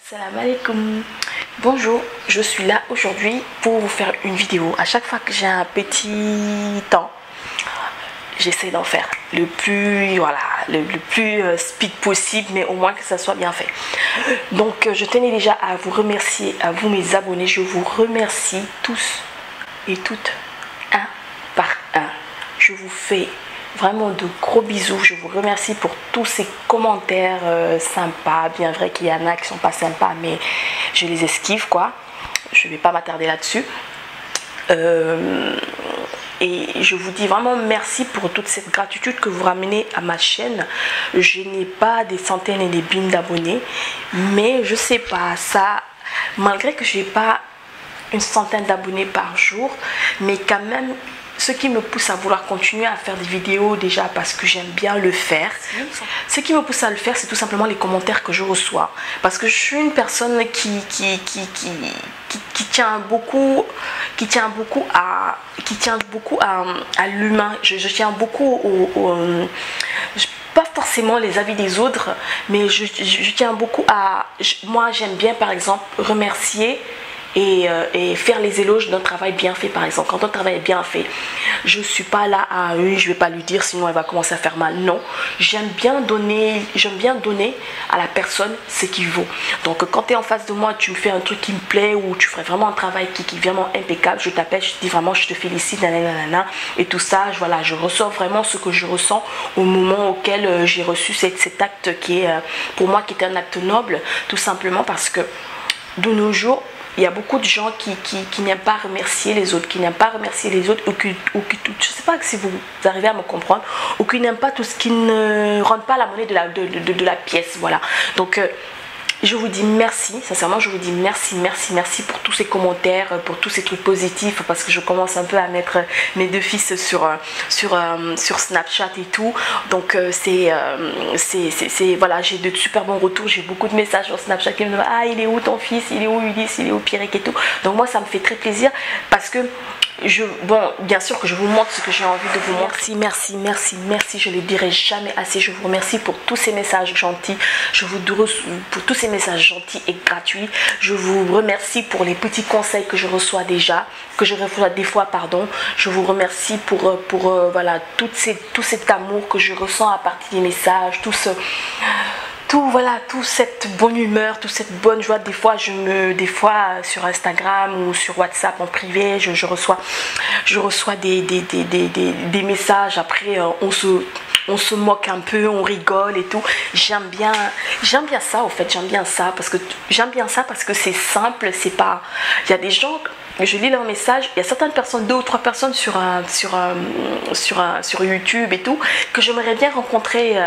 Salam alaikum. Bonjour, je suis là aujourd'hui pour vous faire une vidéo. À chaque fois que j'ai un petit temps, j'essaie d'en faire le plus speed possible, mais au moins que ça soit bien fait. Donc je tenais déjà à vous remercier, à vous mes abonnés. Je vous remercie tous et toutes, un par un. Je vous fais vraiment de gros bisous. Je vous remercie pour tous ces commentaires sympas. Bien vrai qu'il y en a qui sont pas sympas, mais je les esquive quoi. Je vais pas m'attarder là-dessus. Et je vous dis vraiment merci pour toute cette gratitude que vous ramenez à ma chaîne. Je n'ai pas des centaines et des billes d'abonnés, mais je sais pas ça, malgré que je n'ai pas une centaine d'abonnés par jour, mais quand même ce qui me pousse à vouloir continuer à faire des vidéos, déjà parce que j'aime bien le faire. Ce qui me pousse à le faire, c'est tout simplement les commentaires que je reçois. Parce que je suis une personne qui tient beaucoup à l'humain. Je tiens beaucoup pas forcément les avis des autres, mais je tiens beaucoup à... Moi, j'aime bien, par exemple, remercier et faire les éloges d'un travail bien fait. Par exemple, quand un travail est bien fait, je suis pas là à oui, je vais pas lui dire sinon elle va commencer à faire mal. Non, j'aime bien donner à la personne ce qu'il vaut. Donc quand tu es en face de moi, tu me fais un truc qui me plaît ou tu ferais vraiment un travail qui est vraiment impeccable, je t'appelle, je te dis vraiment je te félicite, nanana, et tout ça. Voilà, je ressens vraiment ce que je ressens au moment auquel j'ai reçu cet acte qui est pour moi qui est un acte noble, tout simplement parce que de nos jours il y a beaucoup de gens qui n'aiment pas remercier les autres, ou qui, je sais pas si vous arrivez à me comprendre, ou qui n'aiment pas tout ce qui ne rentre pas la monnaie de la pièce, voilà. Donc je vous dis merci, sincèrement je vous dis merci pour tous ces commentaires, pour tous ces trucs positifs, parce que je commence un peu à mettre mes deux fils sur Snapchat et tout. Donc voilà, j'ai de super bons retours, j'ai beaucoup de messages sur Snapchat qui me disent ah il est où ton fils, il est où Ulysse, il est où Pierrick et tout. Donc moi ça me fait très plaisir parce que bon, bien sûr que je vous montre ce que j'ai envie de vous montrer. Merci, je ne les dirai jamais assez. Je vous remercie pour tous ces messages gentils. Pour tous ces messages gentils et gratuits. Je vous remercie pour les petits conseils que je reçois déjà, que je reçois des fois, pardon. Je vous remercie pour voilà, tout cet amour que je ressens à partir des messages, toute cette bonne humeur, toute cette bonne joie. Des fois sur Instagram ou sur WhatsApp en privé, je reçois des messages. Après on se moque un peu, on rigole et tout. J'aime bien ça au fait, j'aime bien ça parce que c'est simple, c'est pas... Il y a des gens, je lis leurs messages, il y a certaines personnes, 2 ou 3 personnes sur YouTube et tout, que j'aimerais bien rencontrer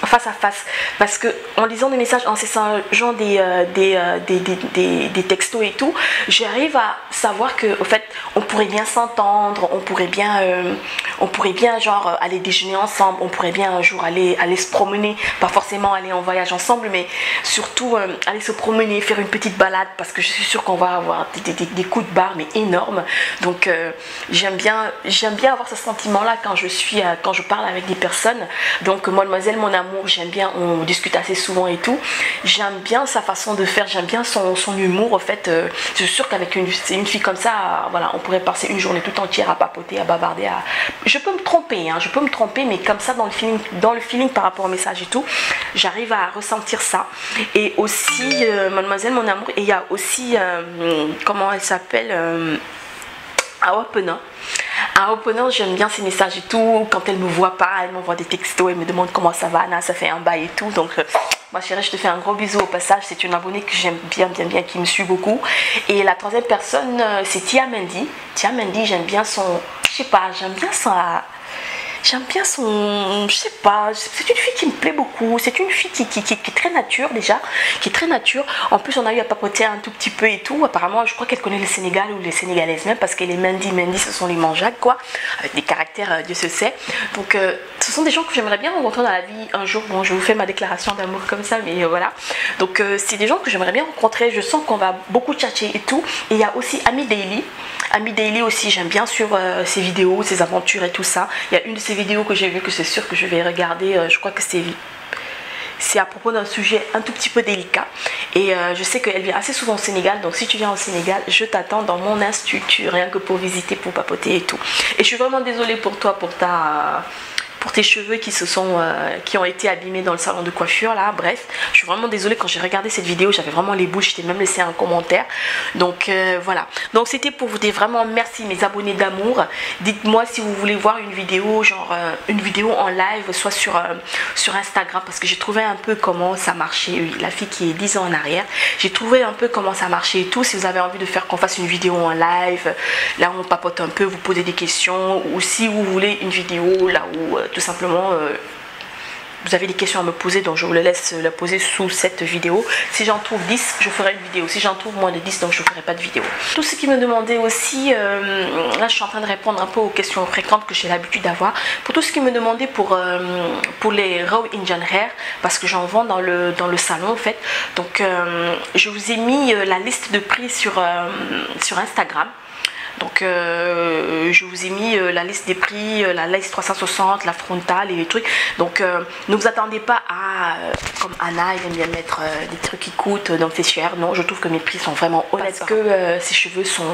face à face, parce que en lisant des messages, en s'échangeant des textos et tout, j'arrive à savoir que au fait on pourrait bien s'entendre, on pourrait bien genre aller déjeuner ensemble, on pourrait bien un jour aller se promener, pas forcément aller en voyage ensemble, mais surtout aller se promener, faire une petite balade, parce que je suis sûre qu'on va avoir des coups de barre mais énormes. Donc j'aime bien avoir ce sentiment là quand je parle avec des personnes. Donc mademoiselle mon amour, j'aime bien, on discute assez souvent et tout, j'aime bien sa façon de faire, j'aime bien son humour. En fait je suis sûre qu'avec une fille comme ça, voilà, on pourrait passer une journée tout entière à papoter, à bavarder, je peux me tromper, hein, mais comme ça dans le feeling par rapport au message et tout, j'arrive à ressentir ça. Et aussi mademoiselle mon amour, et il y a aussi comment elle s'appelle, Awapena. J'aime bien ses messages et tout. Quand elle me voit pas, elle m'envoie des textos, elle me demande comment ça va, ça fait un bail et tout. Donc ma chérie, je te fais un gros bisou au passage. C'est une abonnée que j'aime bien, qui me suit beaucoup. Et la troisième personne, c'est Tia Mendy. J'aime bien son, je sais pas, j'aime bien son, je sais pas, c'est une fille qui me plaît beaucoup. C'est une fille qui est très nature déjà, En plus, on a eu à papoter un tout petit peu et tout. Apparemment, je crois qu'elle connaît le Sénégal ou les Sénégalaises même, parce qu'elle est Mendy, ce sont les manjacs quoi, avec des caractères, Dieu se sait. Donc, ce sont des gens que j'aimerais bien rencontrer dans la vie un jour. Bon, je vous fais ma déclaration d'amour comme ça, mais voilà. Donc, c'est des gens que j'aimerais bien rencontrer. Je sens qu'on va beaucoup tchatcher et tout. Et il y a aussi Ami Daily aussi, j'aime bien sur ses vidéos, ses aventures et tout ça. Il y a une de ses vidéos que j'ai vue que c'est sûr que je vais regarder, je crois que c'est c'est à propos d'un sujet un tout petit peu délicat. Et je sais qu'elle vient assez souvent au Sénégal. Donc si tu viens au Sénégal, je t'attends dans mon institut, rien que pour visiter, pour papoter et tout. Et je suis vraiment désolée pour toi, pour tes cheveux qui ont été abîmés dans le salon de coiffure là. Bref, je suis vraiment désolée. Quand j'ai regardé cette vidéo, j'avais vraiment les bouches, je t'ai même laissé un commentaire. Donc voilà, donc c'était pour vous dire vraiment merci mes abonnés d'amour. Dites-moi si vous voulez voir une vidéo, genre une vidéo en live, soit sur Instagram, parce que j'ai trouvé un peu comment ça marchait. Oui, la fille qui est 10 ans en arrière, j'ai trouvé un peu comment ça marchait et tout. Si vous avez envie de faire qu'on fasse une vidéo en live, là où on papote un peu, vous posez des questions, ou si vous voulez une vidéo là où tout simplement vous avez des questions à me poser, donc je vous les laisse la poser sous cette vidéo. Si j'en trouve 10, je ferai une vidéo. Si j'en trouve moins de 10, donc je ne ferai pas de vidéo. Tout ce qui me demandait aussi, là je suis en train de répondre un peu aux questions fréquentes que j'ai l'habitude d'avoir. Pour tout ce qui me demandait pour les raw Indian hair, parce que j'en vends dans le salon en fait. Donc je vous ai mis la liste de prix sur Instagram. Donc je vous ai mis la liste des prix, la lace 360, la frontale et les trucs. Donc ne vous attendez pas à, comme Anna, elle aime bien mettre des trucs qui coûtent, donc c'est cher. Non, je trouve que mes prix sont vraiment honnêtes. Parce que ces cheveux sont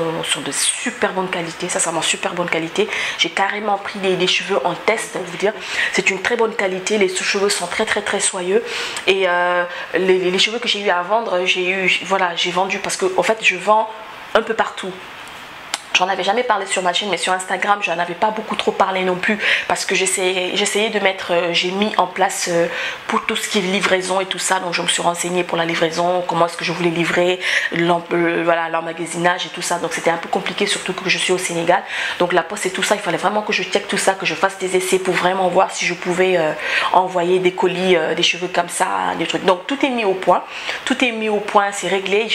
de super bonne qualité, sincèrement super bonne qualité. J'ai carrément pris des cheveux en test, vous dire. C'est une très bonne qualité, les cheveux sont très soyeux. Et les cheveux que j'ai eu à vendre, j'ai vendu parce que en fait je vends un peu partout. J'en avais jamais parlé sur ma chaîne, mais sur Instagram, j'en avais pas beaucoup trop parlé non plus parce que j'essayais de mettre, j'ai mis en place pour tout ce qui est livraison et tout ça. Donc je me suis renseignée pour la livraison, comment est-ce que je voulais livrer, voilà, l'emmagasinage et tout ça. Donc c'était un peu compliqué, surtout que je suis au Sénégal. Donc la poste et tout ça, il fallait vraiment que je check tout ça, que je fasse des essais pour vraiment voir si je pouvais envoyer des colis, des cheveux comme ça, des trucs. Donc tout est mis au point, c'est réglé.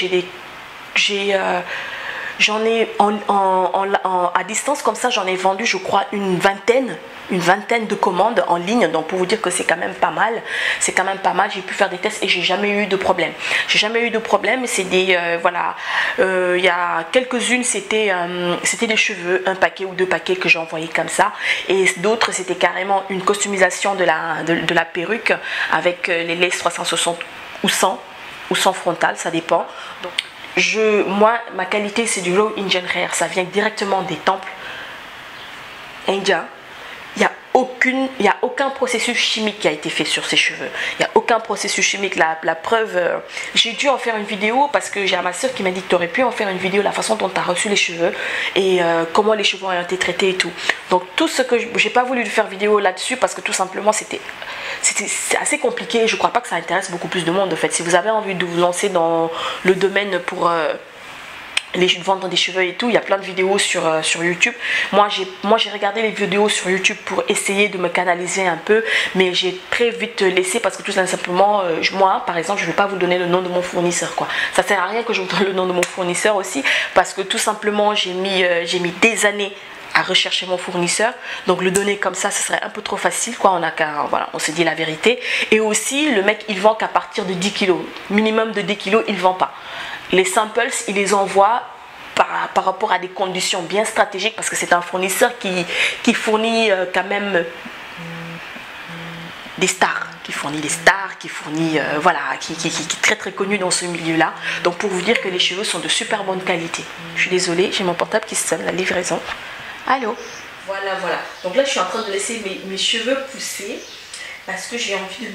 J'en ai à distance comme ça, j'en ai vendu je crois une vingtaine de commandes en ligne. Donc pour vous dire que c'est quand même pas mal, j'ai pu faire des tests et j'ai jamais eu de problème. C'est des voilà, il y a quelques-unes c'était des cheveux, un paquet ou deux paquets que j'ai envoyé comme ça, et d'autres c'était carrément une customisation de la perruque avec les laces 360 ou 100 frontales, ça dépend. Donc moi, ma qualité c'est du raw Indian hair, ça vient directement des temples indiens. Il n'y a aucun processus chimique qui a été fait sur ces cheveux. Il n'y a aucun processus chimique. La preuve, j'ai dû en faire une vidéo parce que j'ai ma soeur qui m'a dit que tu aurais pu en faire une vidéo, la façon dont tu as reçu les cheveux et comment les cheveux ont été traités et tout. Donc tout ce que j'ai pas voulu faire vidéo là-dessus parce que tout simplement c'est assez compliqué et je crois pas que ça intéresse beaucoup plus de monde en fait. Si vous avez envie de vous lancer dans le domaine pour vendre des cheveux et tout, il y a plein de vidéos sur YouTube. Moi j'ai regardé les vidéos sur YouTube pour essayer de me canaliser un peu, mais j'ai très vite laissé parce que tout simplement moi par exemple je ne vais pas vous donner le nom de mon fournisseur quoi. Ça sert à rien que je vous donne le nom de mon fournisseur aussi parce que tout simplement j'ai mis des années à rechercher mon fournisseur, donc le donner comme ça ce serait un peu trop facile quoi. Voilà, on se dit la vérité. Et aussi le mec il vend qu'à partir de 10 kg, minimum de 10 kg il vend pas. Les samples, il les envoie par rapport à des conditions bien stratégiques parce que c'est un fournisseur qui fournit quand même des stars, qui fournit voilà, qui est très connu dans ce milieu-là. Donc pour vous dire que les cheveux sont de super bonne qualité. Je suis désolée, j'ai mon portable qui sonne, la livraison. Allô? Voilà. Donc là, je suis en train de laisser mes cheveux pousser parce que j'ai envie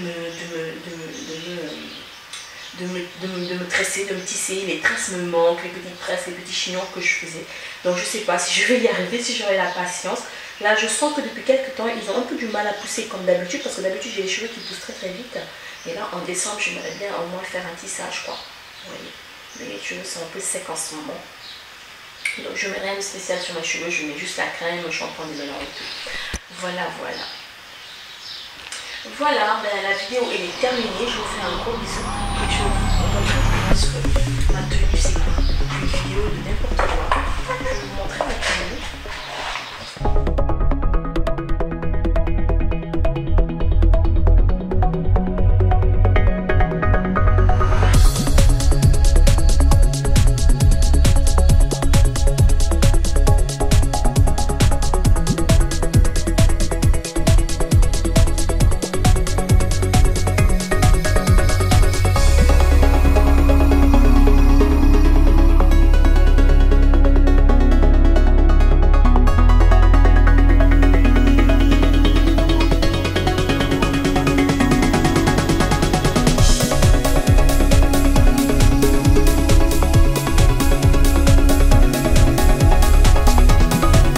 de me tresser, de me tisser. Les tresses me manquent, les petites tresses, les petits chignons que je faisais. Donc je sais pas si je vais y arriver, si j'aurai la patience. Là je sens que depuis quelques temps ils ont un peu du mal à pousser comme d'habitude parce que d'habitude j'ai les cheveux qui poussent très vite. Et là en décembre j'aimerais bien au moins faire un tissage quoi. Vous voyez, mes cheveux sont un peu secs en ce moment. Donc je mets rien de spécial sur mes cheveux, je mets juste la crème, le shampoing des mélanges et tout. Voilà. Voilà, ben, la vidéo elle est terminée, je vous fais un gros bisou.